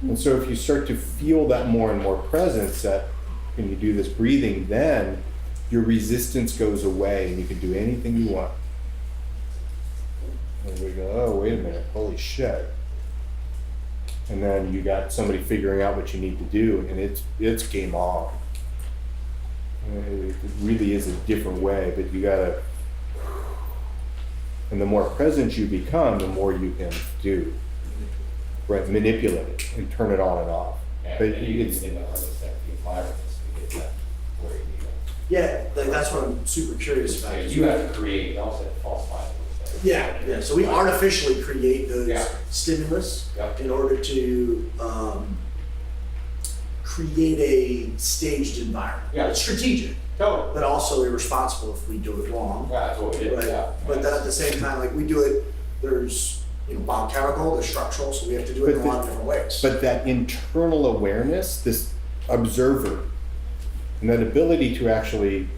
And so if you start to feel that more and more presence, that when you do this breathing, then your resistance goes away and you can do anything you want. And we go, oh, wait a minute, holy shit. And then you got somebody figuring out what you need to do, and it's game on. It really is a different way, but you gotta, and the more present you become, the more you can do. Right, manipulate it and turn it on and off. Yeah, But and you it's, can understand the environment to get that where you need it. Yeah, like that's what I'm super curious about. You have to create, also false mind. Yeah. So we artificially create those Yeah. stimulus Yeah. in order to create a staged environment. Yeah. It's strategic, Totally. but also irresponsible if we do it wrong. Yeah, that's what we did, Right. yeah. But then at the same time, like we do it, there's biochemical, there's structural, so we have to do it in a lot of different ways. but that internal awareness, this observer, and that ability to actually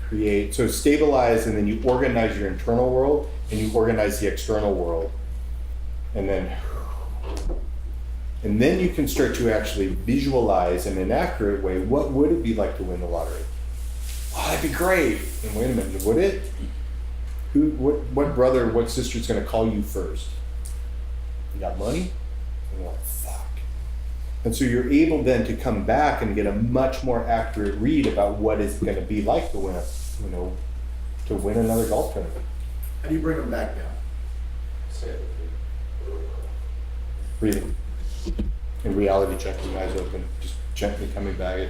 create, so stabilize, and then you organize your internal world and you organize the external world. And then you can start to actually visualize in an accurate way, what would it be like to win the lottery? Oh, that'd be great. And wait a minute, would it? What brother, what sister's gonna call you first? You got money? And you're like, fuck. And so you're able then to come back and get a much more accurate read about what it's going to be like to win to win another golf tournament. How do you bring them back down? Breathing. And reality checking, eyes open, just gently coming back.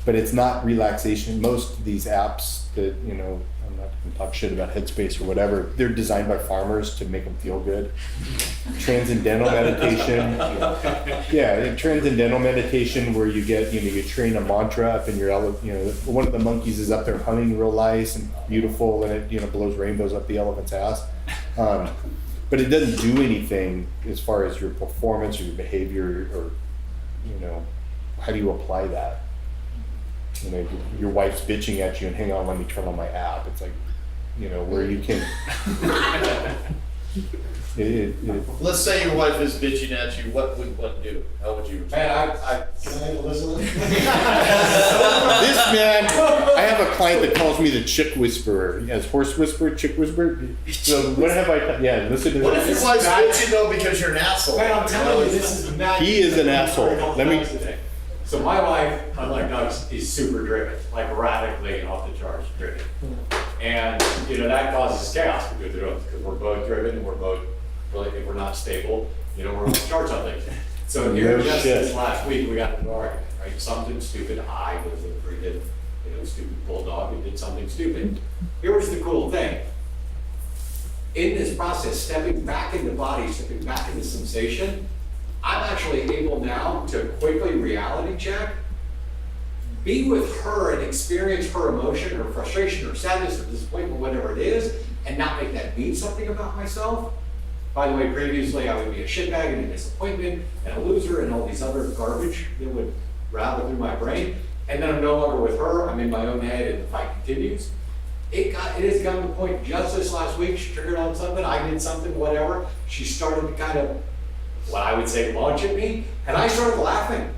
But it's not relaxation. Most of these apps that, I'm not going to talk shit about Headspace or whatever, they're designed by farmers to make them feel good. Transcendental meditation. Yeah, transcendental meditation where you get, you train a mantra up in your, one of the monkeys is up there humming real nice and beautiful and it, blows rainbows up the elephant's ass. But it doesn't do anything as far as your performance or your behavior or, how do you apply that? Your wife's bitching at you and hang on, let me turn on my app. It's like, where you can. Let's say your wife is bitching at you. What would one do? How would you? Man, can I listen? This man, I have a client that calls me the chick whisperer. He has horse whisperer, chick whisperer. So what have I? Yeah, listen to What if this. your wife's bitching though because you're an asshole? Man, I'm telling you, this is mad. He is an asshole. Let me. So my wife, unlike Doug's, is super driven, like radically off the charts driven. And, that causes chaos because we're both driven and we're both, really, if we're not stable, we're off the charts on things. So here just this last week, we got into an argument, right? Something stupid. I was a freaking, stupid bulldog who did something stupid. Here was the cool thing. In this process, stepping back into body, stepping back into sensation, I'm actually able now to quickly reality check, be with her and experience her emotion or frustration or sadness or disappointment, whatever it is, and not make that mean something about myself. By the way, previously I would be a shitbag and a disappointment and a loser and all these other garbage that would rattle through my brain. And then I'm no longer with her, I'm in my own head and the fight continues. It has gotten to the point just this last week, she triggered on something, I did something, whatever. She started to kind of, what I would say, launch at me, and I started laughing.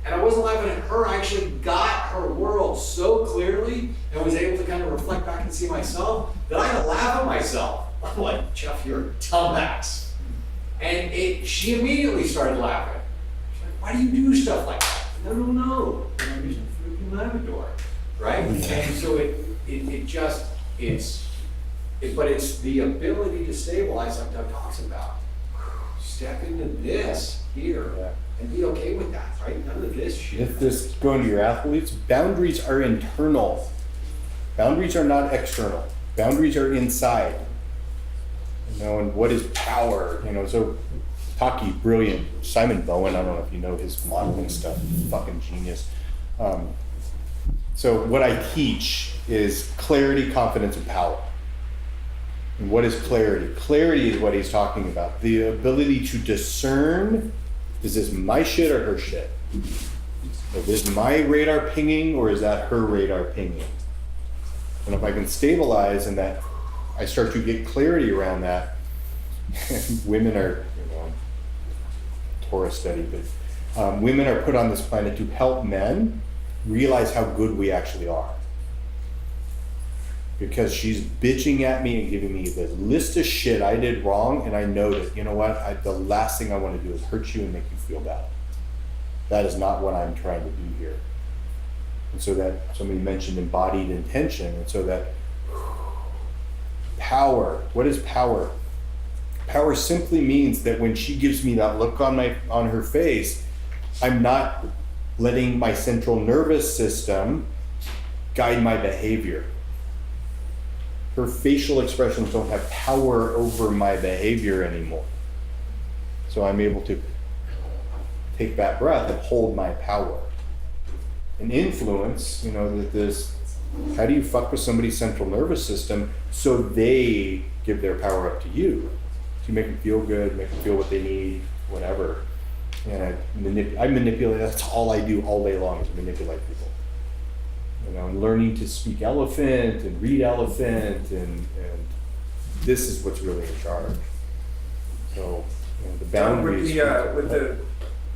And I wasn't laughing at her, I actually got her world so clearly and was able to kind of reflect back and see myself that I had to laugh at myself. I'm like, Jeff, you're a dumbass. And she immediately started laughing. She's like, why do you do stuff like that? I don't know. I'm just a freaking Labrador, right? And so but it's the ability to stabilize like Doug talks about. Step into this here and be okay with that, right? None of this shit. If this going to your athletes, boundaries are internal. Boundaries are not external. Boundaries are inside. And what is power? So Taki, brilliant. Simon Bowen, I don't know if you know his modeling stuff, fucking genius. So what I teach is clarity, confidence, and power. And what is clarity? Clarity is what he's talking about. The ability to discern, is this my shit or her shit? Is this my radar pinging or is that her radar pinging? And if I can stabilize and that I start to get clarity around that, women are, Torah study, but women are put on this planet to help men realize how good we actually are. Because she's bitching at me and giving me the list of shit I did wrong, and I know that, the last thing I want to do is hurt you and make you feel bad. That is not what I'm trying to do here. And so that, somebody mentioned embodied intention, and so that power, what is power? Power simply means that when she gives me that look on her face, I'm not letting my central nervous system guide my behavior. Her facial expressions don't have power over my behavior anymore. So I'm able to take that breath and hold my power. And influence, that this, how do you fuck with somebody's central nervous system so they give their power up to you? So you make them feel good, make them feel what they need, whatever. And I manipulate, that's all I do all day long is manipulate people. And learning to speak elephant and read elephant, and this is what's really in charge. So the boundaries. With the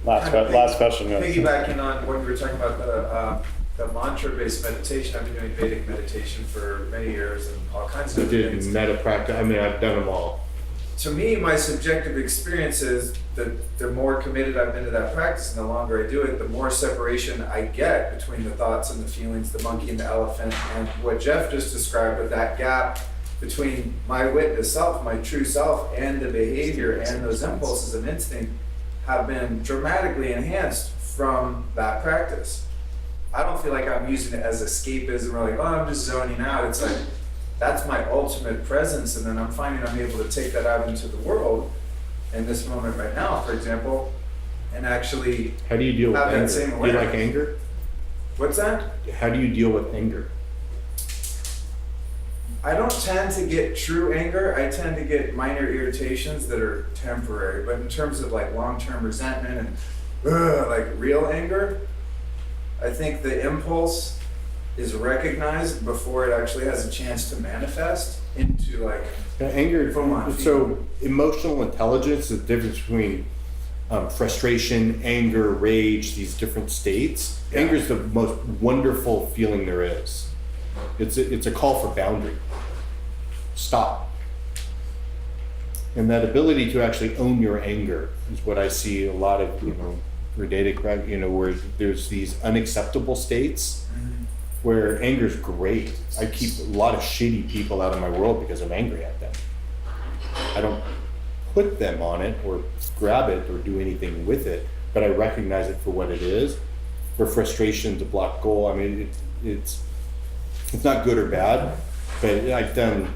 last question. piggybacking on what you were talking about, the mantra-based meditation. I've been doing Vedic meditation for many years and all kinds I of did things. meta practice. I've done them all. to me, my subjective experience is that the more committed I've been to that practice and the longer I do it, the more separation I get between the thoughts and the feelings, the monkey and the elephant, and what Jeff just described with that gap between my witness self, my true self, and the behavior and those impulses and instinct have been dramatically enhanced from that practice. I don't feel like I'm using it as escapism or like, oh, I'm just zoning out. It's like, that's my ultimate presence, and then I'm finding I'm able to take that out into the world in this moment right now, for example, and actually How do you deal with have that anger? same Do you awareness. like anger? What's that? How do you deal with anger? I don't tend to get true anger. I tend to get minor irritations that are temporary. But in terms of like long-term resentment and like real anger, I think the impulse is recognized before it actually has a chance to manifest into like Anger. Full-on So emotional intelligence is the difference between frustration, anger, rage, these different states. Yeah. Anger is the most wonderful feeling there is. It's a call for boundary. Stop. And that ability to actually own your anger is what I see a lot of, Vedic, where there's these unacceptable states where anger is great. I keep a lot of shitty people out of my world because I'm angry at them. I don't put them on it or grab it or do anything with it, but I recognize it for what it is. For frustration to block goal, I mean, it's not good or bad, but I've done,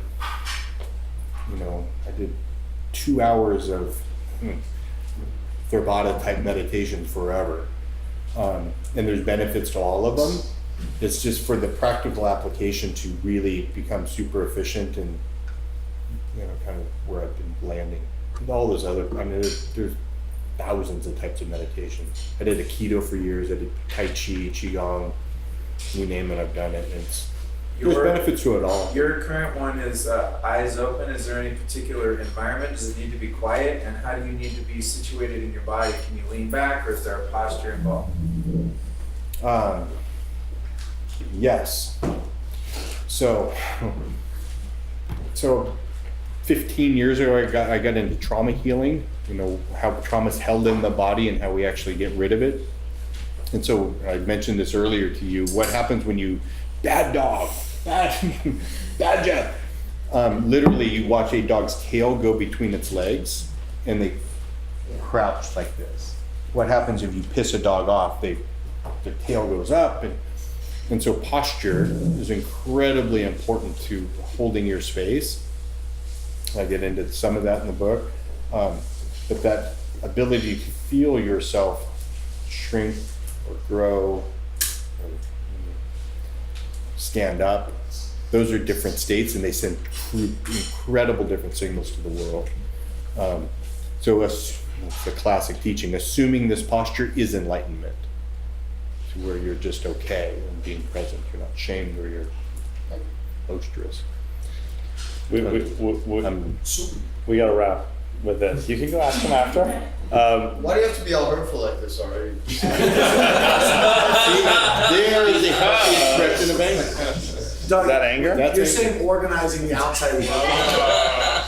I did 2 hours of Theravada type meditation forever. And there's benefits to all of them. It's just for the practical application to really become super efficient and, kind of where I've been landing. And all those other, there's thousands of types of meditation. I did a keto for years, I did Tai Chi, Qigong, you name it, I've done it. And there's benefits to it all. Your current one is eyes open. Is there any particular environment? Does it need to be quiet? And how do you need to be situated in your body? Can you lean back, or is there a posture involved? Yes. So 15 years ago, I got into trauma healing, how trauma's held in the body and how we actually get rid of it. And so I mentioned this earlier to you, what happens when you, bad dog, bad Jeff. Literally you watch a dog's tail go between its legs and they crouch like this. What happens if you piss a dog off? Their tail goes up, and so posture is incredibly important to holding your space. I get into some of that in the book, but that ability to feel yourself shrink or grow or stand up, those are different states, and they send incredible different signals to the world. So it's the classic teaching, assuming this posture is enlightenment, to where you're just okay and being present. You're not shamed or you're like boisterous. We gotta wrap with this. You can go ask him after. Why do you have to be all hurtful like this already? There is a healthy expression of anger. Doug, Is that anger? You're saying organizing the outside world,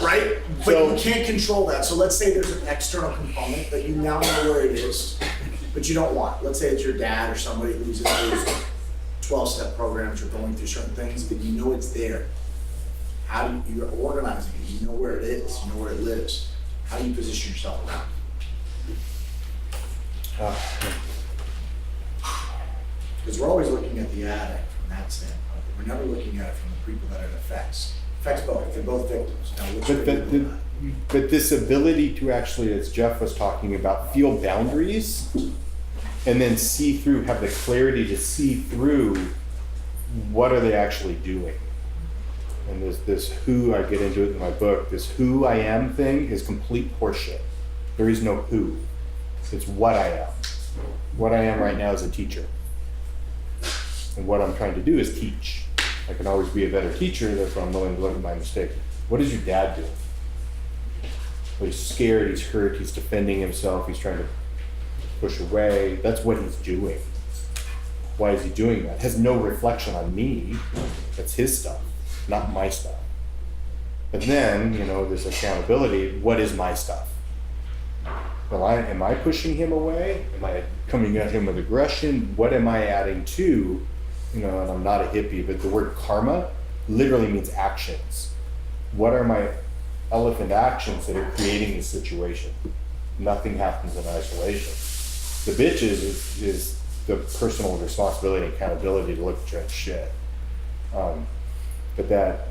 right? But you can't control that. So let's say there's an external component that you now know where it is, but you don't want. Let's say it's your dad or somebody who's in those 12-step programs or going through certain things, but you know it's there. How do you're organizing it? You know where it is. You know where it lives. How do you position yourself around it? Because we're always looking at the addict from that standpoint. We're never looking at it from the people that it affects. It affects both. They're both victims. Now, which way do you go? But this ability to actually, as Jeff was talking about, feel boundaries and then see through, have the clarity to see through what are they actually doing. And this who, I get into it in my book, this who I am thing is complete horseshit. There is no who. It's what I am. What I am right now is a teacher. And what I'm trying to do is teach. I can always be a better teacher, that's why I'm willing to look at my mistakes. What does your dad do? Well, he's scared, he's hurt, he's defending himself, he's trying to push away. That's what he's doing. Why is he doing that? It has no reflection on me. That's his stuff, not my stuff. But then, there's accountability. What is my stuff? Well, am I pushing him away? Am I coming at him with aggression? What am I adding to, and I'm not a hippie, but the word karma literally means actions. What are my elephant actions that are creating this situation? Nothing happens in isolation. The bitch is the personal responsibility and accountability to look at your own shit. But that,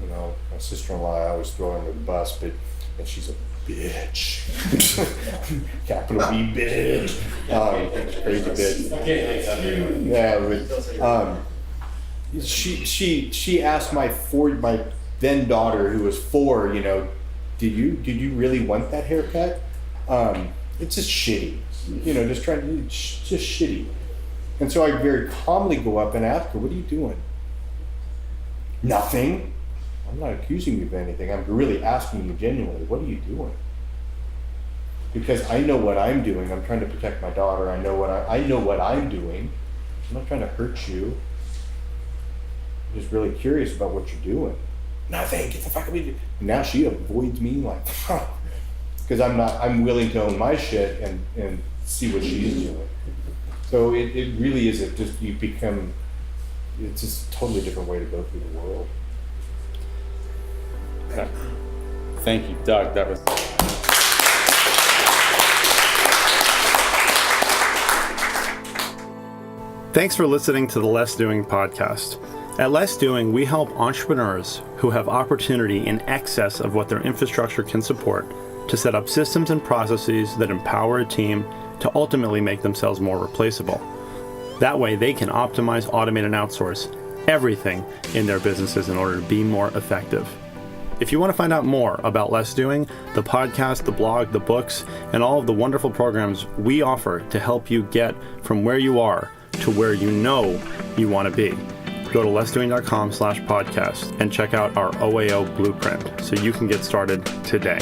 my sister-in-law, I always throw her under the bus, and she's a bitch. Capital B bitch. Crazy bitch. Yeah, but she asked my then daughter, who was 4, did you really want that haircut? It's just shitty. Just shitty. And so I very calmly go up and ask her, what are you doing? Nothing. I'm not accusing you of anything. I'm really asking you genuinely, what are you doing? Because I know what I'm doing. I'm trying to protect my daughter. I know what I'm doing. I'm not trying to hurt you. I'm just really curious about what you're doing. Nothing. Get the fuck out of me. Now she avoids me like, because I'm willing to own my shit and see what she's doing. So it really is it's just a totally different way to go through the world. Thank you, Doug. That was. Thanks for listening to the Less Doing podcast. At Less Doing, we help entrepreneurs who have opportunity in excess of what their infrastructure can support to set up systems and processes that empower a team to ultimately make themselves more replaceable. That way, they can optimize, automate, and outsource everything in their businesses in order to be more effective. If you want to find out more about Less Doing, the podcast, the blog, the books, and all of the wonderful programs we offer to help you get from where you are to where you want to be, go to lessdoing.com/podcast and check out our OAO blueprint so you can get started today.